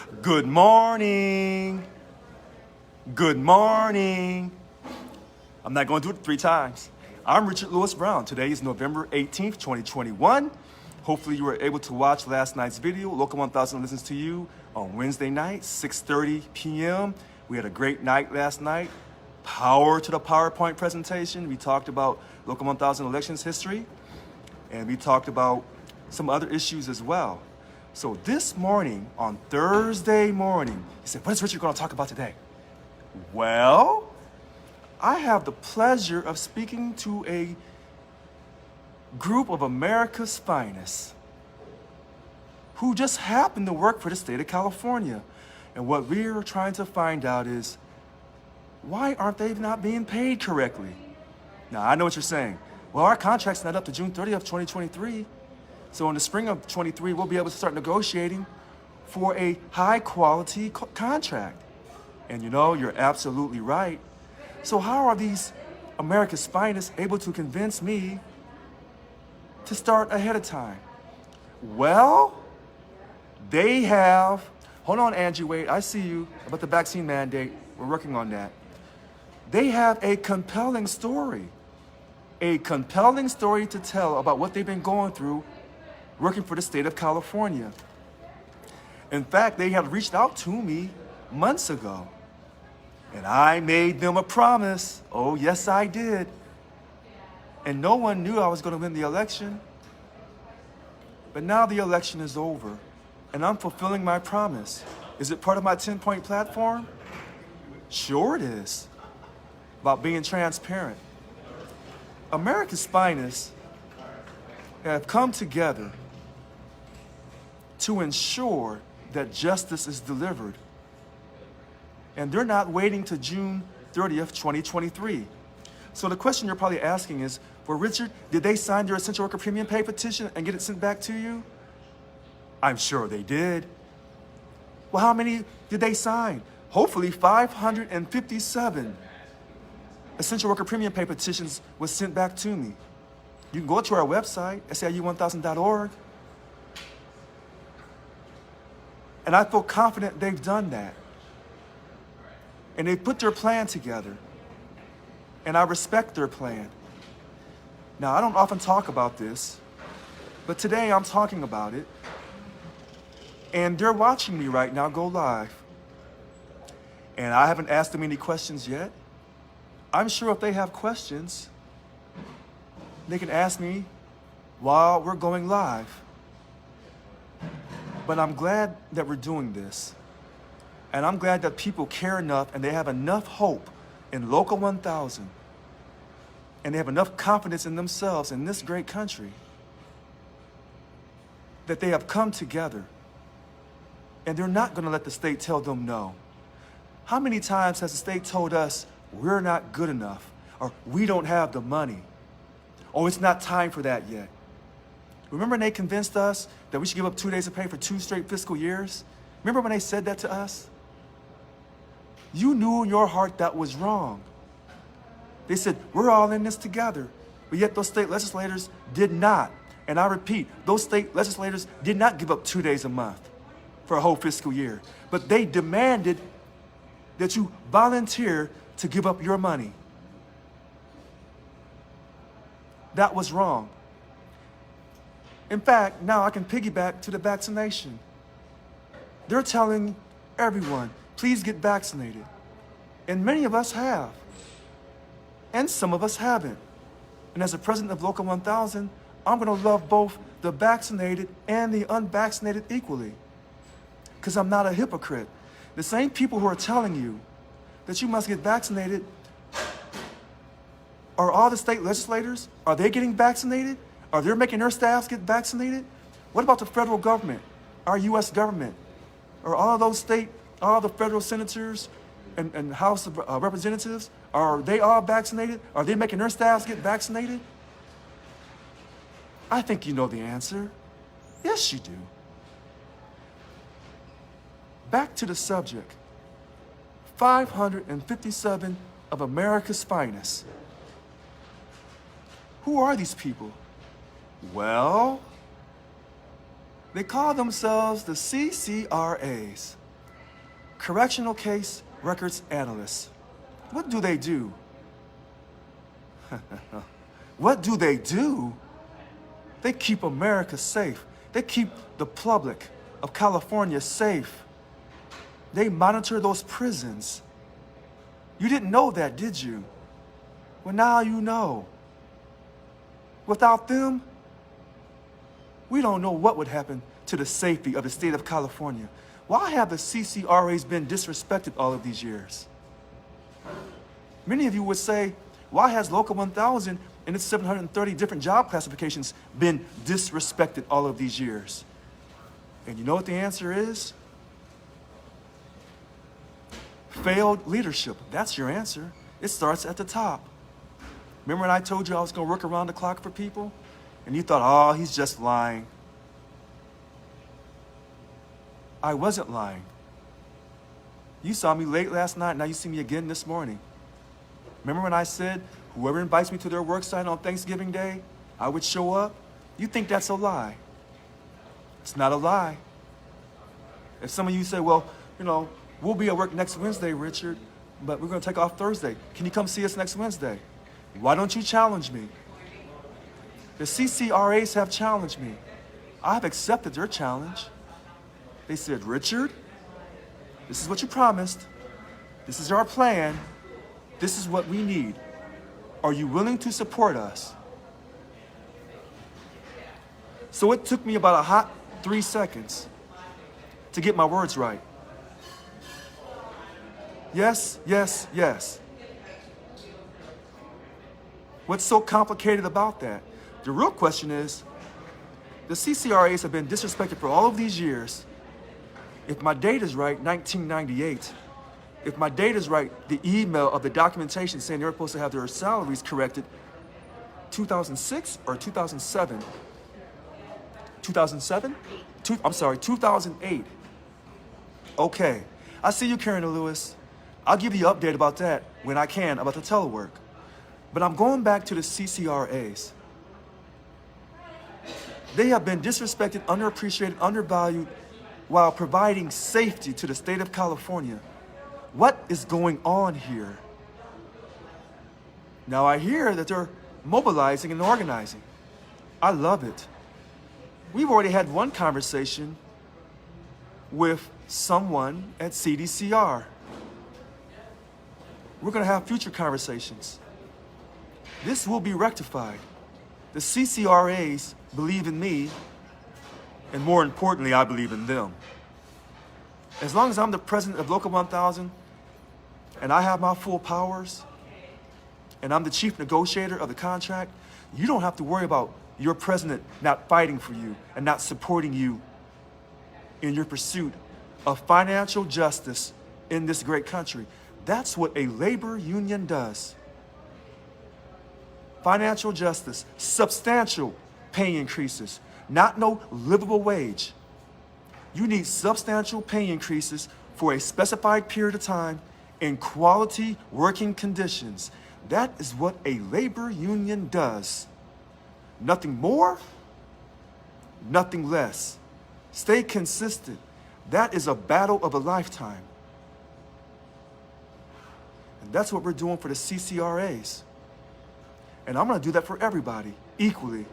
Good morning. Good morning. I'm not going to do it 3 times. I'm Richard Lewis Brown. Today is November 18th, 2021. Hopefully you were able to watch last night's video. Local 1000 listens to you on Wednesday night, 6:30 p.m. We had a great night last night. Power to the PowerPoint presentation. We talked about Local 1000 elections history, and we talked about some other issues as well. So this morning, on Thursday morning, he said, what is Richard going to talk about today? Well, I have the pleasure of speaking to a group of America's finest who just happen to work for the state of California. And what we're trying to find out is, why aren't they not being paid correctly? Now, I know what you're saying. Well, our contract's not up to June 30th, 2023. So in the spring of 23, we'll be able to start negotiating for a high quality contract. And you know, you're absolutely right. So how are these America's finest able to convince me to start ahead of time? Well, they have, hold on, Angie, wait, I see you about the vaccine mandate. We're working on that. They have a compelling story to tell about what they've been going through working for the state of California. In fact, they had reached out to me months ago, and I made them a promise. Oh, yes, I did. And no one knew I was going to win the election. But now the election is over, and I'm fulfilling my promise. Is it part of my 10-point platform? Sure it is. About being transparent. America's finest have come together to ensure that justice is delivered. And they're not waiting to June 30th, 2023. So the question you're probably asking is, well, Richard, did they sign their essential worker premium pay petition and get it sent back to you? I'm sure they did. Well, how many did they sign? Hopefully 557 essential worker premium pay petitions was sent back to me. You can go to our website, SAIU1000.org. And I feel confident they've done that. And they put their plan together. And I respect their plan. Now, I don't often talk about this, but today I'm talking about it. And they're watching me right now go live. And I haven't asked them any questions yet. I'm sure if they have questions, they can ask me while we're going live. But I'm glad that we're doing this. And I'm glad that people care enough and they have enough hope in Local 1000. And they have enough confidence in themselves in this great country that they have come together. And they're not going to let the state tell them no. How many times has the state told us we're not good enough, or we don't have the money, or it's not time for that yet? Remember when they convinced us that we should give up 2 days of pay for 2 straight fiscal years? Remember when they said that to us? You knew in your heart that was wrong. They said, we're all in this together. But yet those state legislators did not. And I repeat, those state legislators did not give up 2 days a month for a whole fiscal year. But they demanded that you volunteer to give up your money. That was wrong. In fact, now I can piggyback to the vaccination. They're telling everyone, please get vaccinated. And many of us have. And some of us haven't. And as a president of Local 1000, I'm going to love both the vaccinated and the unvaccinated equally. Because I'm not a hypocrite. The same people who are telling you that you must get vaccinated, are all the state legislators? Are they getting vaccinated? Are they making their staffs get vaccinated? What about the federal government, our U.S. government? Are all those all the federal senators and House of Representatives, are they all vaccinated? Are they making their staffs get vaccinated? I think you know the answer. Yes, you do. Back to the subject. 557 of America's finest. Who are these people? Well, they call themselves the CCRAs. correctional case records analysts. What do they do? What do they do? They keep America safe. They keep the public of California safe. They monitor those prisons. You didn't know that, did you? Well, now you know. Without them, we don't know what would happen to the safety of the state of California. Why have the CCRAs been disrespected all of these years? Many of you would say, why has Local 1000 and its 730 different job classifications been disrespected all of these years? And you know what the answer is? Failed leadership. That's your answer. It starts at the top. Remember when I told you I was going to work around the clock for people? And you thought, oh, he's just lying. I wasn't lying. You saw me late last night, now you see me again this morning. Remember when I said, whoever invites me to their work site on Thanksgiving Day, I would show up? You think that's a lie. It's not a lie. If some of you say, well, you know, we'll be at work next Wednesday, Richard, but we're going to take off Thursday. Can you come see us next Wednesday? Why don't you challenge me? The CCRAs have challenged me. I've accepted their challenge. They said, Richard, this is what you promised. This is our plan. This is what we need. Are you willing to support us? So it took me about a hot 3 seconds to get my words right. Yes, yes, yes. What's so complicated about that? The real question is, the CCRAs have been disrespected for all of these years. If my date is right, 1998. If my date is right, the email of the documentation saying they were supposed to have their salaries corrected, 2006 or 2007? 2007? 2008. Okay, I see you, Karen Lewis. I'll give you an update about that when I can, about the telework. But I'm going back to the CCRAs. They have been disrespected, underappreciated, undervalued, while providing safety to the state of California. What is going on here? Now I hear that they're mobilizing and organizing. I love it. We've already had one conversation with someone at CDCR. We're going to have future conversations. This will be rectified. The CCRAs believe in me, and more importantly, I believe in them. As long as I'm the president of Local 1000, and I have my full powers, and I'm the chief negotiator of the contract, you don't have to worry about your president not fighting for you and not supporting you in your pursuit of financial justice in this great country. That's what a labor union does. Financial justice, substantial pay increases, not no livable wage. You need substantial pay increases for a specified period of time in quality working conditions. That is what a labor union does. Nothing more, nothing less. Stay consistent. That is a battle of a lifetime. And that's what we're doing for the CCRAs. And I'm going to do that for everybody, equally.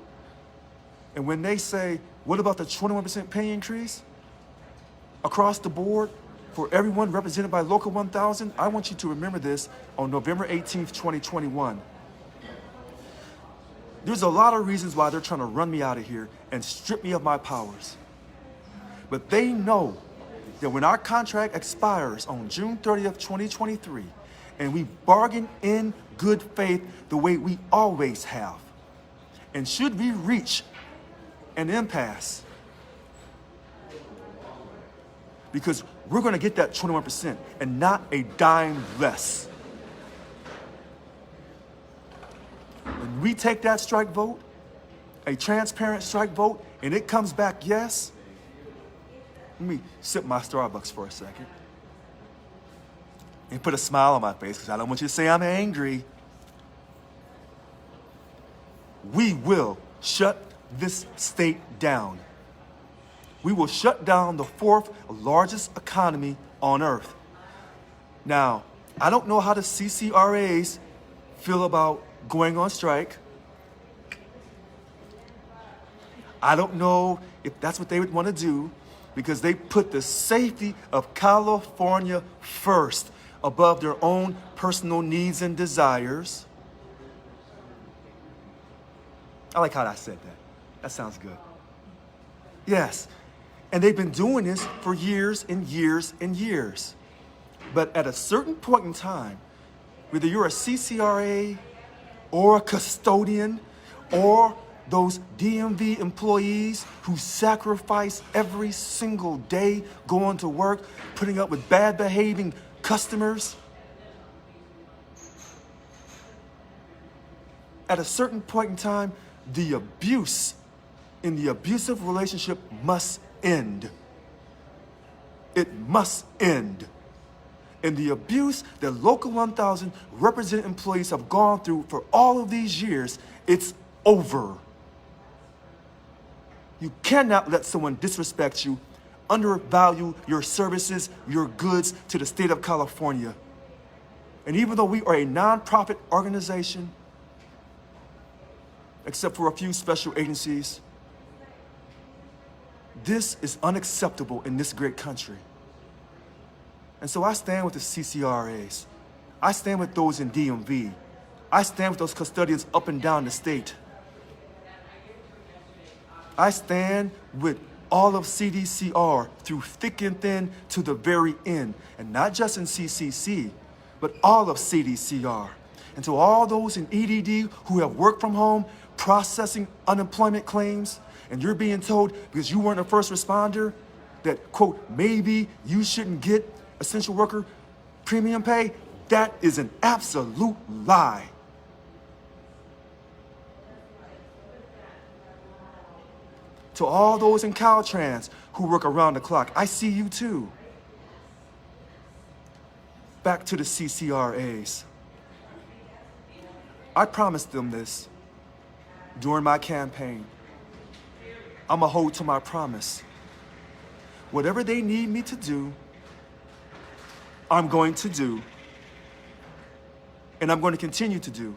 And when they say, what about the 21% pay increase across the board for everyone represented by Local 1000, I want you to remember this on November 18th, 2021. There's a lot of reasons why they're trying to run me out of here and strip me of my powers. But they know that when our contract expires on June 30th, 2023, and we bargain in good faith the way we always have, and should we reach an impasse, because we're going to get that 21% and not a dime less. When we take that strike vote, a transparent strike vote, and it comes back yes, let me sip my Starbucks for a second and put a smile on my face because I don't want you to say I'm angry. We will shut this state down. We will shut down the fourth largest economy on earth. Now, I don't know how the CCRAs feel about going on strike. I don't know if that's what they would want to do, because they put the safety of California first above their own personal needs and desires. I like how I said that. That sounds good. Yes, and they've been doing this for years and years and years. But at a certain point in time, whether you're a CCRA or a custodian or those DMV employees who sacrifice every single day going to work, putting up with bad behaving customers, at a certain point in time, the abuse in the abusive relationship must end. It must end. And the abuse that Local 1000 represented employees have gone through for all of these years, it's over. You cannot let someone disrespect you, undervalue your services, your goods to the state of California. And even though we are a nonprofit organization, except for a few special agencies, this is unacceptable in this great country. And so I stand with the CCRAs. I stand with those in DMV. I stand with those custodians up and down the state. I stand with all of CDCR through thick and thin to the very end. And not just in CCC, but all of CDCR. And to all those in EDD who have worked from home, processing unemployment claims, and you're being told because you weren't a first responder that, quote, maybe you shouldn't get essential worker premium pay, that is an absolute lie. To all those in Caltrans who work around the clock, I see you too. Back to the CCRAs. I promised them this during my campaign. I'm gonna hold to my promise. Whatever they need me to do, I'm going to do, and I'm going to continue to do.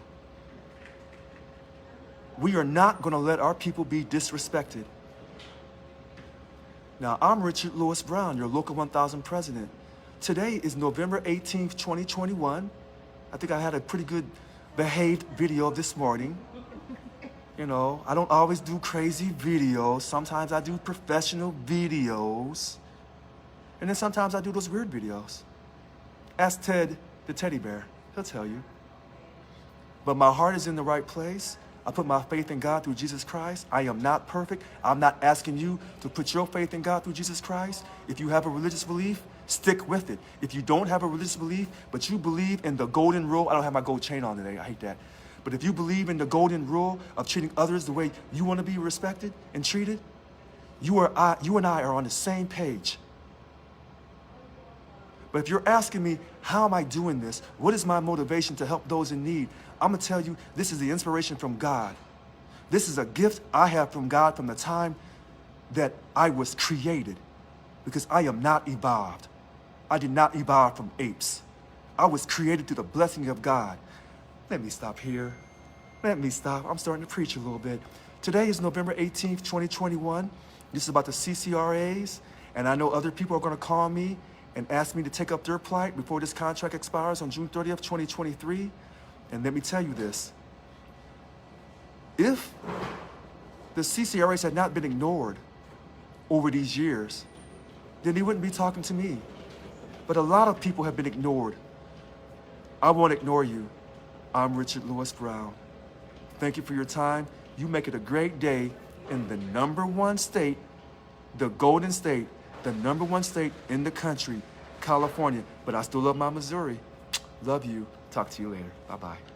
We are not going to let our people be disrespected. Now, I'm Richard Lewis Brown, your Local 1000 president. Today is November 18th, 2021. I think I had a pretty good behaved video this morning. You know, I don't always do crazy videos. Sometimes I do professional videos. And then sometimes I do those weird videos. Ask Ted the teddy bear, he'll tell you. But my heart is in the right place. I put my faith in God through Jesus Christ. I am not perfect. I'm not asking you to put your faith in God through Jesus Christ. If you have a religious belief, stick with it. If you don't have a religious belief, but you believe in the golden rule, I don't have my gold chain on today, I hate that. But if you believe in the golden rule of treating others the way you want to be respected and treated, you and I are on the same page. But if you're asking me, how am I doing this? What is my motivation to help those in need? I'm going to tell you, this is the inspiration from God. This is a gift I have from God from the time that I was created, because I am not evolved. I did not evolve from apes. I was created through the blessing of God. Let me stop here. Let me stop. I'm starting to preach a little bit. Today is November 18th, 2021. This is about the CCRAs, and I know other people are going to call me and ask me to take up their plight before this contract expires on June 30th, 2023. And let me tell you this. If the CCRAs had not been ignored over these years, then they wouldn't be talking to me. But a lot of people have been ignored. I won't ignore you. I'm Richard Lewis Brown. Thank you for your time. You make it a great day in the #1 state, the Golden State, the #1 state in the country, California. But I still love my Missouri. Love you. Talk to you later. Bye-bye.